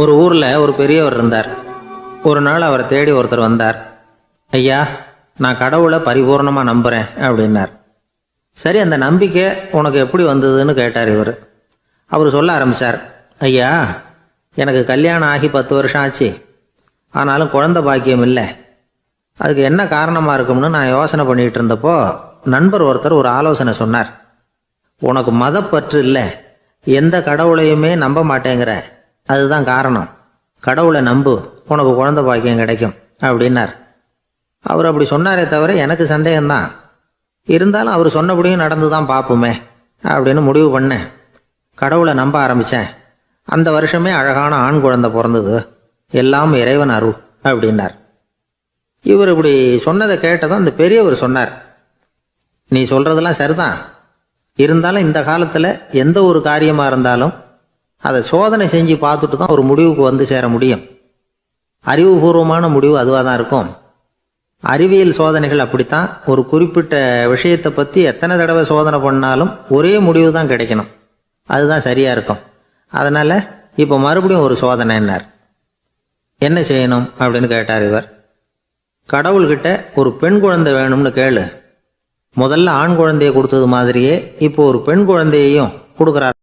ஒரு ஊரில் ஒரு பெரியவர் இருந்தார். ஒரு நாள் அவரை தேடி ஒருத்தர் வந்தார். ஐயா, நான் கடவுளை பரிபூர்ணமாக நம்புகிறேன் அப்படின்னார். சரி, அந்த நம்பிக்கை உனக்கு எப்படி வந்ததுன்னு கேட்டார் இவர். அவர் சொல்ல ஆரம்பித்தார். ஐயா, எனக்கு கல்யாணம் ஆகி 10 வருஷம் ஆச்சு. ஆனாலும் குழந்தை பாக்கியம் இல்லை. அதுக்கு என்ன காரணமாக இருக்கும்னு நான் யோசனை பண்ணிகிட்டு இருந்தப்போ நண்பர் ஒருத்தர் ஒரு ஆலோசனை சொன்னார். உனக்கு மதப்பற்று இல்லை, எந்த கடவுளையுமே நம்ப மாட்டேங்கிற, அதுதான் காரணம். கடவுளை நம்பு, உனக்கு குழந்தை பாக்கியம் கிடைக்கும் அப்படின்னார். அவர் அப்படி சொன்னாரே தவிர எனக்கு சந்தேகம்தான். இருந்தாலும் அவர் சொன்னபடியும் நடந்து தான் பார்ப்போமே அப்படின்னு முடிவு பண்ணேன். கடவுளை நம்ப ஆரம்பித்தேன். அந்த வருஷமே அழகான ஆண் குழந்தை பிறந்தது. எல்லாம் இறைவன் அருள் அப்படின்னார். இவர் இப்படி சொன்னதை கேட்டதும் அந்த பெரியவர் சொன்னார், நீ சொல்கிறதெல்லாம் சரிதான். இருந்தாலும் இந்த காலத்தில் எந்த ஒரு காரியமாக இருந்தாலும் அதை சோதனை செஞ்சு பார்த்துட்டு தான் ஒரு முடிவுக்கு வந்து சேர முடியும். அறிவுபூர்வமான முடிவு அதுவாக தான் இருக்கும். அறிவியல் சோதனைகள் அப்படித்தான். ஒரு குறிப்பிட்ட விஷயத்தை பற்றி எத்தனை தடவை சோதனை பண்ணாலும் ஒரே முடிவு தான் கிடைக்கணும். அதுதான் சரியாக இருக்கும். அதனால் இப்போ மறுபடியும் ஒரு சோதனைன்னார். என்ன செய்யணும் அப்படின்னு கேட்டார் இவர். கடவுள்கிட்ட ஒரு பெண் குழந்தை வேணும்னு கேளு. முதல்ல ஆண் குழந்தையை கொடுத்தது மாதிரியே இப்போ ஒரு பெண் குழந்தையையும் கொடுக்குறார்.